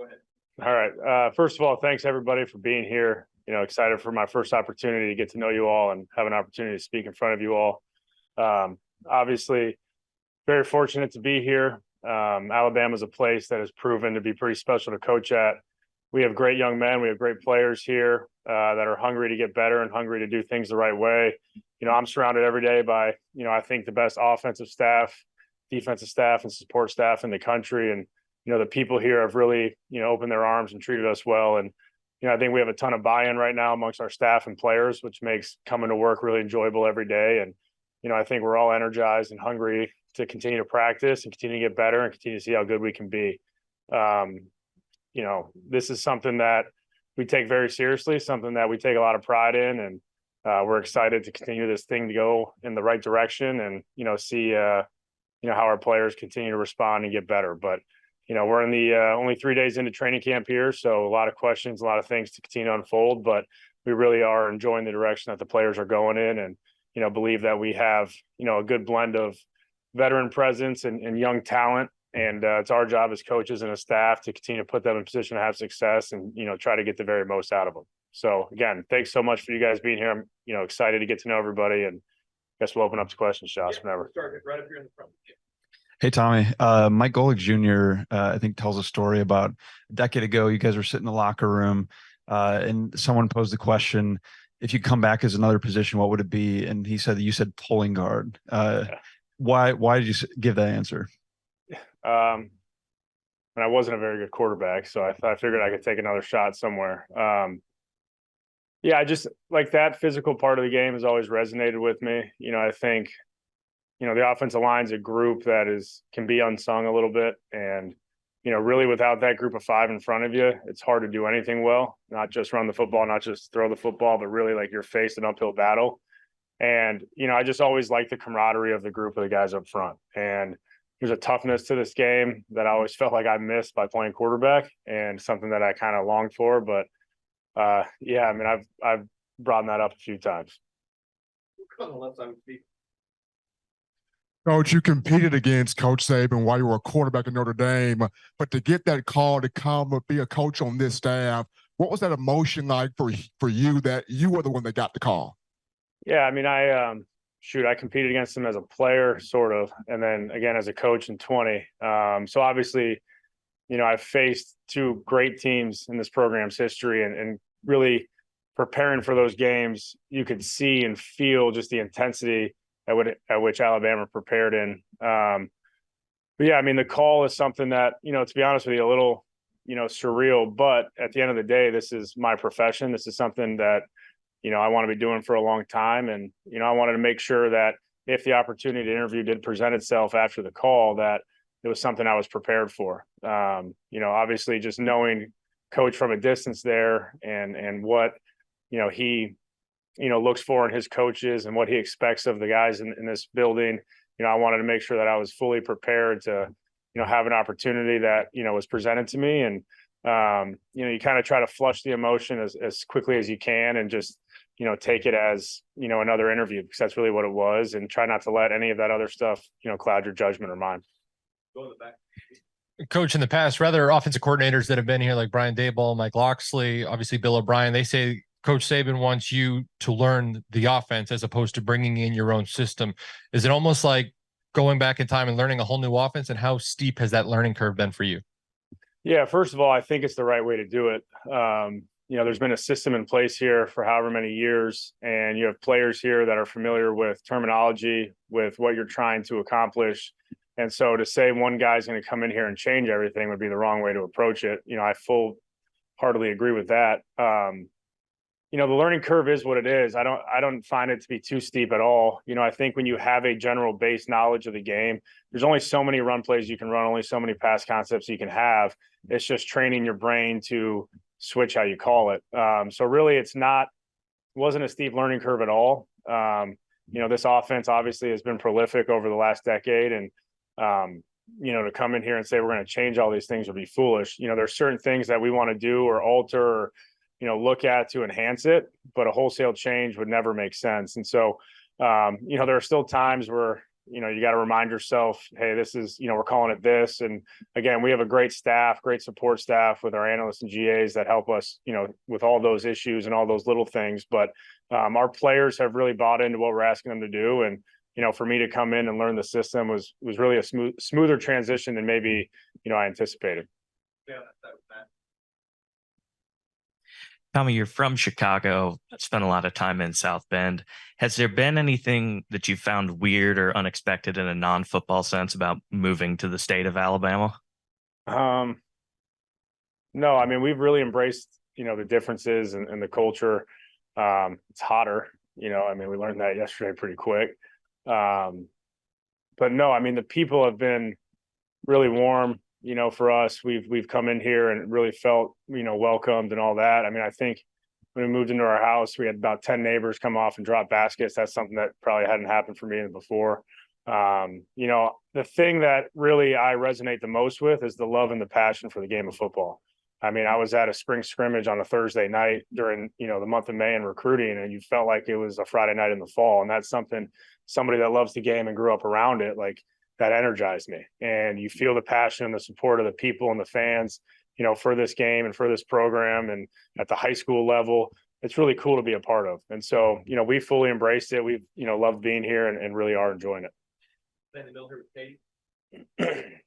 Go ahead. All right. First of all, thanks everybody for being here. Excited for my first opportunity to get to know you all and have an opportunity to speak in front of you all. Obviously, very fortunate to be here. Alabama is a place that has proven to be pretty special to coach at. We have great young men. We have great players here that are hungry to get better and hungry to do things the right way. I'm surrounded every day by, I think the best offensive staff, defensive staff, and support staff in the country. And, the people here have really, opened their arms and treated us well. And, I think we have a ton of buy-in right now amongst our staff and players, which makes coming to work really enjoyable every day. And, I think we're all energized and hungry to continue to practice and continue to get better and continue to see how good we can be. This is something that we take very seriously, something that we take a lot of pride in, and we're excited to continue this thing to go in the right direction and, see, how our players continue to respond and get better. But, we're in the only 3 days into training camp here, so a lot of questions, a lot of things to continue to unfold, but we really are enjoying the direction that the players are going in and, believe that we have, a good blend of veteran presence and young talent. And it's our job as coaches and a staff to continue to put them in position to have success and, try to get the very most out of them. So again, thanks so much for you guys being here. I'm, excited to get to know everybody, and I guess we'll open up to questions, Josh, whenever. Start right up here in the front. Yeah. Hey, Tommy. Mike Golick Jr., I think, tells a story about a decade ago. You guys were sitting in the locker room and someone posed the question, if you come back as another position, what would it be? And he said, you said pulling guard. Why did you give that answer? And I wasn't a very good quarterback, so I figured I could take another shot somewhere. I just like that physical part of the game has always resonated with me. I think, the offensive line's a group that can be unsung a little bit. And, really without that group of five in front of you, it's hard to do anything well, not just run the football, not just throw the football, but really like you're faced an uphill battle. And, I just always like the camaraderie of the group of the guys up front. And there's a toughness to this game that I always felt like I missed by playing quarterback, and something that I kind of longed for. But I've brought that up a few times. On the left side of the Coach, you competed against Coach Saban while you were a quarterback in Notre Dame, but to get that call to come be a coach on this staff, what was that emotion like for you that you were the one that got the call? Yeah, I competed against him as a player, sort of, and then again as a coach in 20. So obviously, I've faced two great teams in this program's history, and really preparing for those games, you could see and feel just the intensity at which Alabama prepared in. The call is something that, to be honest with you, a little, surreal, but at the end of the day, this is my profession. This is something that, I want to be doing for a long time. And, I wanted to make sure that if the opportunity to interview did present itself after the call, that it was something I was prepared for. Obviously just knowing Coach from a distance there and what, he, looks for in his coaches and what he expects of the guys in this building. I wanted to make sure that I was fully prepared to, have an opportunity that, was presented to me. And, you kind of try to flush the emotion as quickly as you can and just, take it as, another interview, because that's really what it was, and try not to let any of that other stuff, cloud your judgment or mine. Go in the back. Coach, in the past, rather offensive coordinators that have been here, like Brian Daboll, Mike Locksley, obviously Bill O'Brien, they say Coach Saban wants you to learn the offense as opposed to bringing in your own system. Is it almost like going back in time and learning a whole new offense? And how steep has that learning curve been for you? Yeah, first of all, I think it's the right way to do it. There's been a system in place here for however many years, and you have players here that are familiar with terminology, with what you're trying to accomplish. And so to say one guy's going to come in here and change everything would be the wrong way to approach it. I full-heartedly agree with that. The learning curve is what it is. I don't find it to be too steep at all. I think when you have a general base knowledge of the game, there's only so many run plays you can run, only so many pass concepts you can have. It's just training your brain to switch how you call it. So really wasn't a steep learning curve at all. This offense obviously has been prolific over the last decade, and to come in here and say we're going to change all these things would be foolish. There's certain things that we want to do or alter or look at to enhance it, but a wholesale change would never make sense. And so, there are still times where, you got to remind yourself, hey, this is, we're calling it this. And again, we have a great staff, great support staff with our analysts and GAs that help us, with all those issues and all those little things. But our players have really bought into what we're asking them to do. And, for me to come in and learn the system was really a smoother transition than maybe, I anticipated. Yeah, that was Matt. Tommy, you're from Chicago, spent a lot of time in South Bend. Has there been anything that you found weird or unexpected in a non-football sense about moving to the state of Alabama? No, I mean, we've really embraced, the differences and the culture. It's hotter, we learned that yesterday pretty quick. But no, I mean, the people have been really warm, for us. We've come in here and really felt, welcomed and all that. I mean, I think when we moved into our house, we had about 10 neighbors come off and drop baskets. That's something that probably hadn't happened for me before. The thing that really I resonate the most with is the love and the passion for the game of football. I mean, I was at a spring scrimmage on a Thursday night during, the month of May in recruiting, and you felt like it was a Friday night in the fall. And that's somebody that loves the game and grew up around it, like, that energized me. And you feel the passion and the support of the people and the fans, for this game and for this program. And at the high school level, it's really cool to be a part of. And so, we fully embraced it. We've, loved being here and really are enjoying it. Playing the middle here with Katie.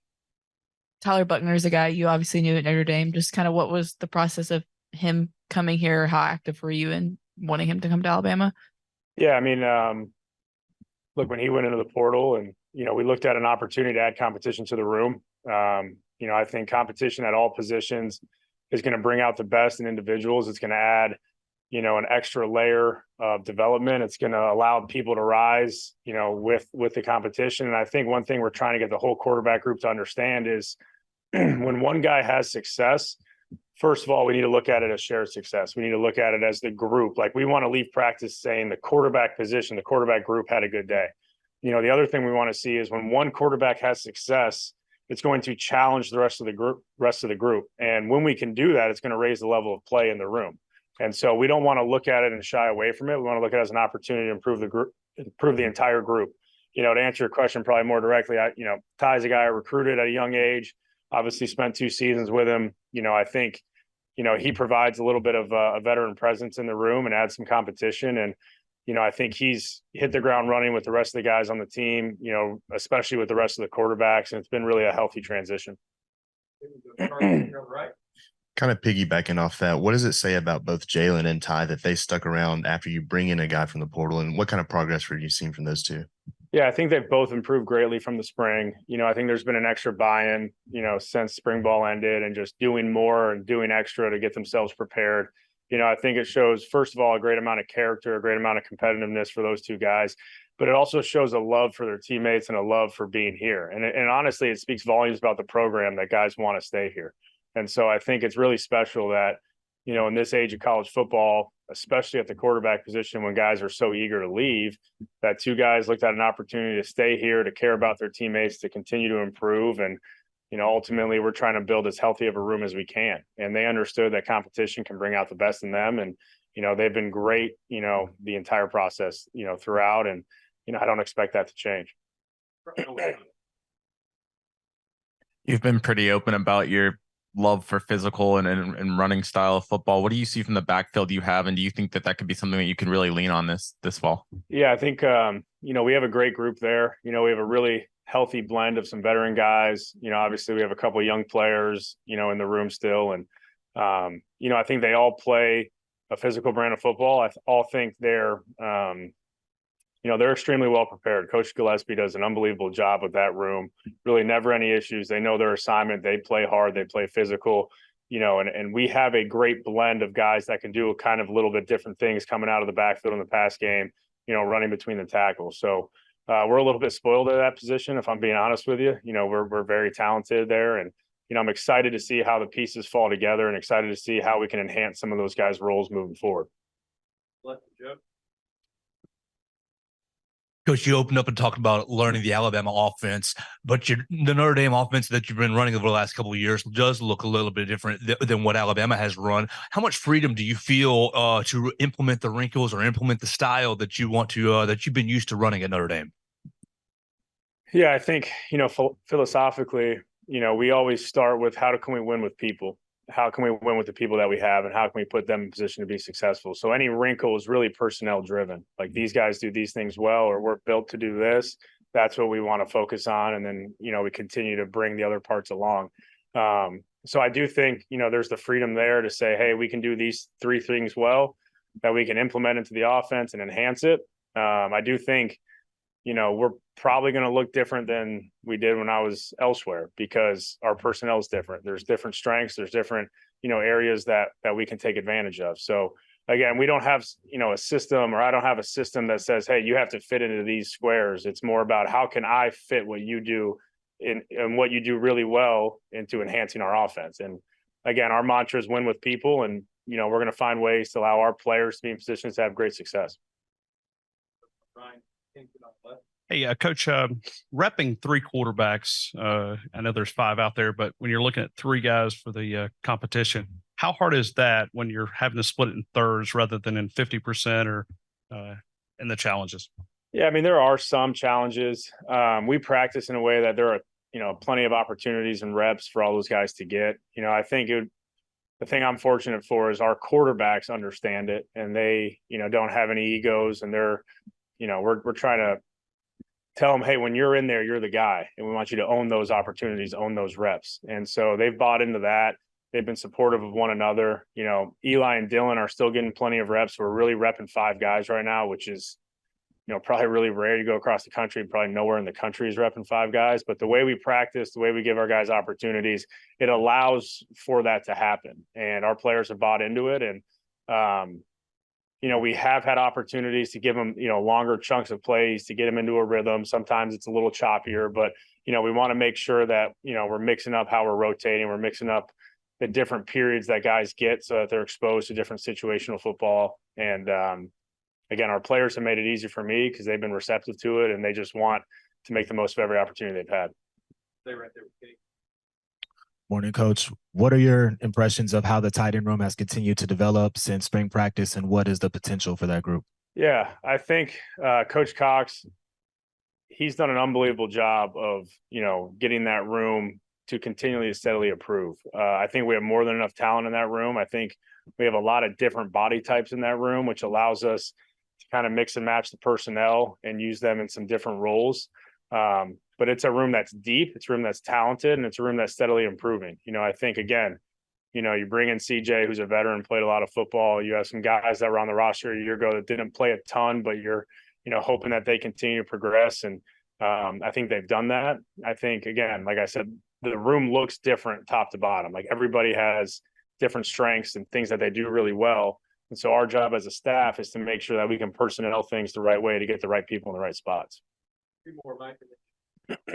Tyler Buckner is a guy you obviously knew at Notre Dame. Just kind of what was the process of him coming here? How active were you in wanting him to come to Alabama? Yeah, I mean, look, when he went into the portal and, we looked at an opportunity to add competition to the room. I think competition at all positions is going to bring out the best in individuals. It's going to add, an extra layer of development. It's going to allow people to rise, with the competition. And I think one thing we're trying to get the whole quarterback group to understand is when one guy has success, first of all, we need to look at it as shared success. We need to look at it as the group. Like, we want to leave practice saying the quarterback position, the quarterback group had a good day. The other thing we want to see is when one quarterback has success, it's going to challenge the rest of the group. And when we can do that, it's going to raise the level of play in the room. And so we don't want to look at it and shy away from it. We want to look at it as an opportunity to improve the group, improve the entire group. To answer your question probably more directly, Ty's a guy I recruited at a young age, obviously spent 2 seasons with him. I think, he provides a little bit of a veteran presence in the room and adds some competition. And, I think he's hit the ground running with the rest of the guys on the team, especially with the rest of the quarterbacks. And it's been really a healthy transition. Right. Kind of piggybacking off that, what does it say about both Jalen and Ty that they stuck around after you bring in a guy from the portal, and what kind of progress were you seeing from those two? Yeah, I think they've both improved greatly from the spring. I think there's been an extra buy-in, since spring ball ended, and just doing more and doing extra to get themselves prepared. I think it shows, first of all, a great amount of character, a great amount of competitiveness for those two guys, but it also shows a love for their teammates and a love for being here. And honestly, it speaks volumes about the program that guys want to stay here. And so I think it's really special that, in this age of college football, especially at the quarterback position, when guys are so eager to leave, that two guys looked at an opportunity to stay here, to care about their teammates, to continue to improve. And, ultimately we're trying to build as healthy of a room as we can. And they understood that competition can bring out the best in them. And, they've been great, the entire process, throughout. And, I don't expect that to change. You've been pretty open about your love for physical and running style of football. What do you see from the backfield you have, and do you think that could be something that you can really lean on this fall? Yeah, I think we have a great group there. We have a really healthy blend of some veteran guys. Obviously we have a couple of young players, in the room still, and I think they all play a physical brand of football. I all think they're they're extremely well prepared. Coach Gillespie does an unbelievable job with that room. Really never any issues. They know their assignment. They play hard. They play physical, and we have a great blend of guys that can do a kind of little bit different things coming out of the backfield in the pass game, running between the tackles. So we're a little bit spoiled at that position, if I'm being honest with you. We're very talented there, and I'm excited to see how the pieces fall together and excited to see how we can enhance some of those guys' roles moving forward. Joe. Coach, you opened up and talked about learning the Alabama offense, but the Notre Dame offense that you've been running over the last couple of years does look a little bit different than what Alabama has run. How much freedom do you feel to implement the wrinkles or implement the style that you want to that you've been used to running at Notre Dame? Yeah, I think, philosophically, we always start with how can we win with people? How can we win with the people that we have, and how can we put them in position to be successful? So any wrinkle is really personnel driven. Like, these guys do these things well, or we're built to do this. That's what we want to focus on. And then, we continue to bring the other parts along. So I do think, there's the freedom there to say, hey, we can do these three things well that we can implement into the offense and enhance it. I do think, we're probably going to look different than we did when I was elsewhere, because our personnel is different. There's different strengths. There's different, areas that we can take advantage of. So again, we don't have, a system, or I don't have a system that says, hey, you have to fit into these squares. It's more about how can I fit what you do and what you do really well into enhancing our offense. And again, our mantra is win with people, and, we're going to find ways to allow our players to be in positions to have great success. Ryan Kingston on the left. Hey, Coach, repping three quarterbacks. I know there's five out there, but when you're looking at three guys for the competition, how hard is that when you're having to split it in thirds rather than in 50% or in the challenges? Yeah, I mean, there are some challenges. We practice in a way that there are, plenty of opportunities and reps for all those guys to get. I think the thing I'm fortunate for is our quarterbacks understand it, and they, don't have any egos, and they're, we're trying to tell them, hey, when you're in there, you're the guy, and we want you to own those opportunities, own those reps. And so they've bought into that. They've been supportive of one another. Eli and Dylan are still getting plenty of reps. We're really repping five guys right now, which is, probably really rare. You go across the country, probably nowhere in the country is repping five guys. But the way we practice, the way we give our guys opportunities, it allows for that to happen. And our players have bought into it. And, we have had opportunities to give them, longer chunks of plays to get them into a rhythm. Sometimes it's a little choppier, but, we want to make sure that, we're mixing up how we're rotating. We're mixing up the different periods that guys get so that they're exposed to different situational football. And, again, our players have made it easy for me because they've been receptive to it, and they just want to make the most of every opportunity they've had. Stay right there with Katie. Morning, Coach. What are your impressions of how the tight end room has continued to develop since spring practice, and what is the potential for that group? Yeah, I think Coach Cox, he's done an unbelievable job of, getting that room to continually steadily improve. I think we have more than enough talent in that room. I think we have a lot of different body types in that room, which allows us to kind of mix and match the personnel and use them in some different roles. But it's a room that's deep, it's a room that's talented, and it's a room that's steadily improving. I think, again, you bring in CJ, who's a veteran, played a lot of football. You have some guys that were on the roster a year ago that didn't play a ton, but you're, hoping that they continue to progress. And I think they've done that. I think, again, like I said, the room looks different top to bottom. Like, everybody has different strengths and things that they do really well. And so our job as a staff is to make sure that we can personnel things the right way to get the right people in the right spots. Three more, Mike.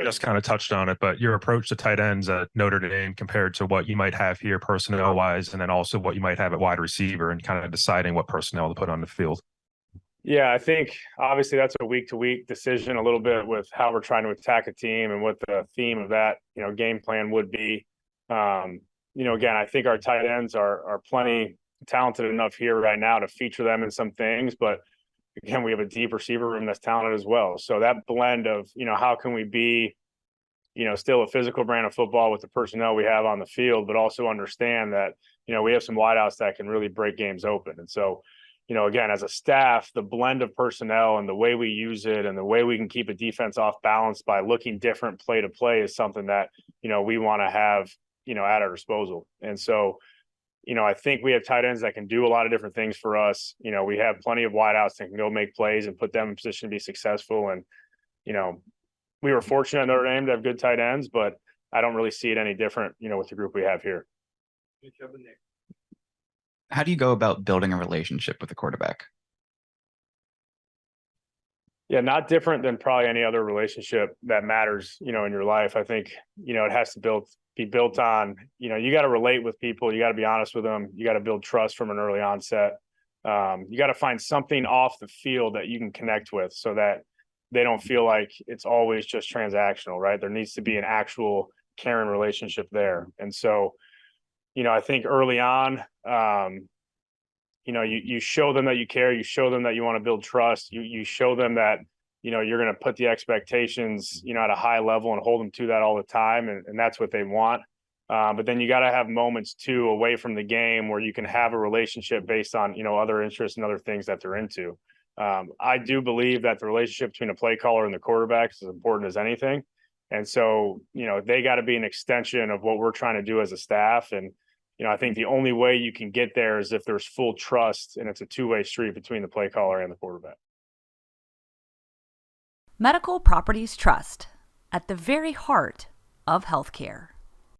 Just kind of touched on it, but your approach to tight ends at Notre Dame compared to what you might have here personnel wise, and then also what you might have at wide receiver, and kind of deciding what personnel to put on the field. Yeah, I think obviously that's a week to week decision a little bit with how we're trying to attack a team and what the theme of that, game plan would be. Again, I think our tight ends are plenty talented enough here right now to feature them in some things, but again, we have a deep receiver room that's talented as well. So that blend of, how can we be, still a physical brand of football with the personnel we have on the field, but also understand that, we have some wideouts that can really break games open. And so, again, as a staff, the blend of personnel and the way we use it and the way we can keep a defense off balance by looking different play to play is something that, we want to have, at our disposal. And so, I think we have tight ends that can do a lot of different things for us. We have plenty of wideouts that can go make plays and put them in position to be successful. And, we were fortunate at Notre Dame to have good tight ends, but I don't really see it any different, with the group we have here. How do you go about building a relationship with a quarterback? Yeah, not different than probably any other relationship that matters, in your life. I think, it has to be built on, you got to relate with people. You got to be honest with them. You got to build trust from an early onset. You got to find something off the field that you can connect with so that they don't feel like it's always just transactional, right? There needs to be an actual caring relationship there. And so, I think early on, you show them that you care, you show them that you want to build trust, you show them that, you're going to put the expectations, at a high level and hold them to that all the time. And that's what they want. But then you got to have moments too away from the game where you can have a relationship based on, other interests and other things that they're into. I do believe that the relationship between a play caller and the quarterback is as important as anything. And so, they got to be an extension of what we're trying to do as a staff. And, I think the only way you can get there is if there's full trust and it's a two-way street between the play caller and the quarterback. Medical Properties Trust, at the very heart of healthcare.